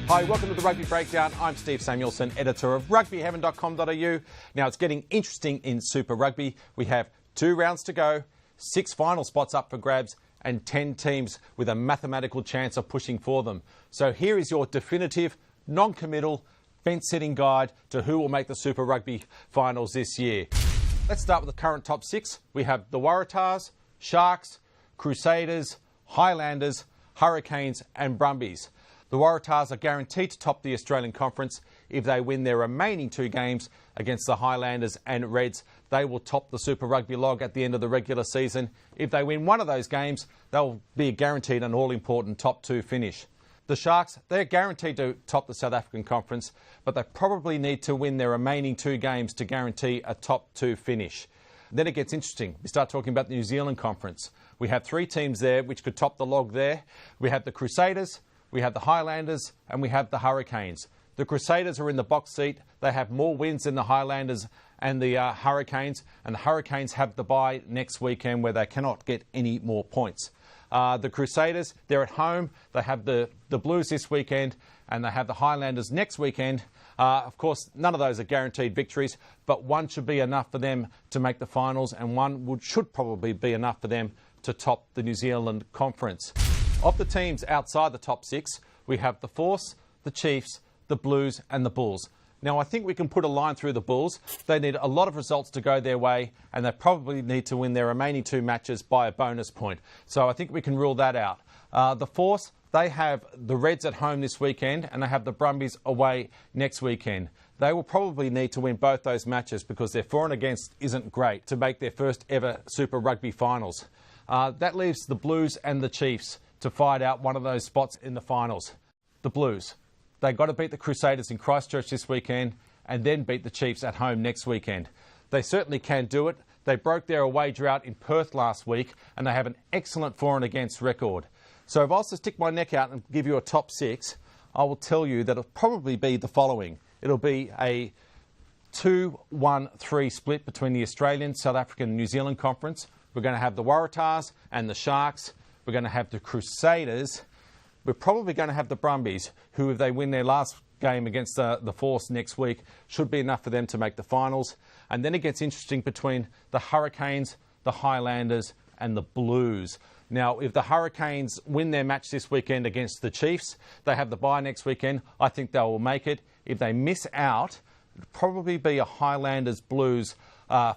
Hi, welcome to the Rugby Breakdown. I'm Steve Samuelson, editor of rugbyheaven.com.au. Now, it's getting interesting in Super Rugby. We have 2 rounds to go, 6 final spots up for grabs, and 10 teams with a mathematical chance of pushing for them. So here is your definitive, non-committal, fence-sitting guide to who will make the Super Rugby finals this year. Let's start with the current top 6. We have the Waratahs, Sharks, Crusaders, Highlanders, Hurricanes and Brumbies. The Waratahs are guaranteed to top the Australian Conference. If they win their remaining 2 games against the Highlanders and Reds, they will top the Super Rugby log at the end of the regular season. If they win one of those games, they'll be guaranteed an all-important top 2 finish. The Sharks, they're guaranteed to top the South African Conference, but they probably need to win their remaining 2 games to guarantee a top 2 finish. Then it gets interesting. We start talking about the New Zealand Conference. We have 3 teams there which could top the log there. We have the Crusaders, we have the Highlanders and we have the Hurricanes. The Crusaders are in the box seat. They have more wins than the Highlanders and the Hurricanes, and the Hurricanes have the bye next weekend where they cannot get any more points. The Crusaders, they're at home. They have the Blues this weekend and they have the Highlanders next weekend. Of course, none of those are guaranteed victories, but one should be enough for them to make the finals and one should probably be enough for them to top the New Zealand Conference. Of the teams outside the top 6, we have the Force, the Chiefs, the Blues and the Bulls. Now, I think we can put a line through the Bulls. They need a lot of results to go their way, and they probably need to win their remaining 2 matches by a bonus point. So I think we can rule that out. The Force, they have the Reds at home this weekend, and they have the Brumbies away next weekend. They will probably need to win both those matches because their for and against isn't great to make their first ever Super Rugby finals. That leaves the Blues and the Chiefs to fight out one of those spots in the finals. The Blues, they've got to beat the Crusaders in Christchurch this weekend and then beat the Chiefs at home next weekend. They certainly can do it. They broke their away drought in Perth last week and they have an excellent for and against record. So if I was to stick my neck out and give you a top 6, I will tell you that it'll probably be the following. It'll be a 2-1-3 split between the Australian, South African and New Zealand Conference. We're going to have the Waratahs and the Sharks. We're going to have the Crusaders. We're probably going to have the Brumbies, who, if they win their last game against the Force next week, should be enough for them to make the finals. And then it gets interesting between the Hurricanes, the Highlanders and the Blues. Now, if the Hurricanes win their match this weekend against the Chiefs, they have the bye next weekend, I think they will make it. If they miss out, it'll probably be a Highlanders-Blues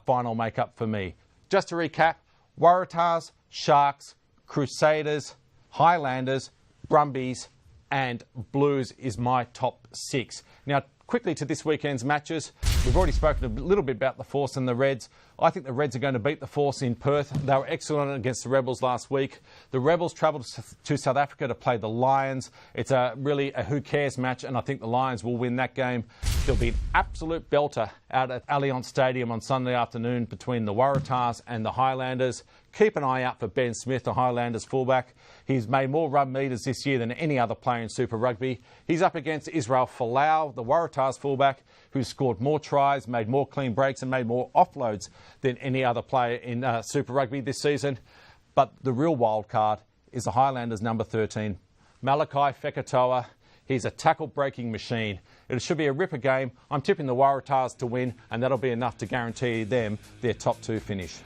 final make-up for me. Just to recap, Waratahs, Sharks, Crusaders, Highlanders, Brumbies and Blues is my top 6. Now, quickly to this weekend's matches. We've already spoken a little bit about the Force and the Reds. I think the Reds are going to beat the Force in Perth. They were excellent against the Rebels last week. The Rebels travelled to South Africa to play the Lions. It's really a who cares match, and I think the Lions will win that game. There'll be an absolute belter out at Allianz Stadium on Sunday afternoon between the Waratahs and the Highlanders. Keep an eye out for Ben Smith, the Highlanders fullback. He's made more run meters this year than any other player in Super Rugby. He's up against Israel Folau, the Waratahs fullback, who's scored more tries, made more clean breaks and made more offloads than any other player in Super Rugby this season. But the real wild card is the Highlanders number 13, Malachi Fekitoa. He's a tackle-breaking machine. It should be a ripper game. I'm tipping the Waratahs to win, and that'll be enough to guarantee them their top 2 finish.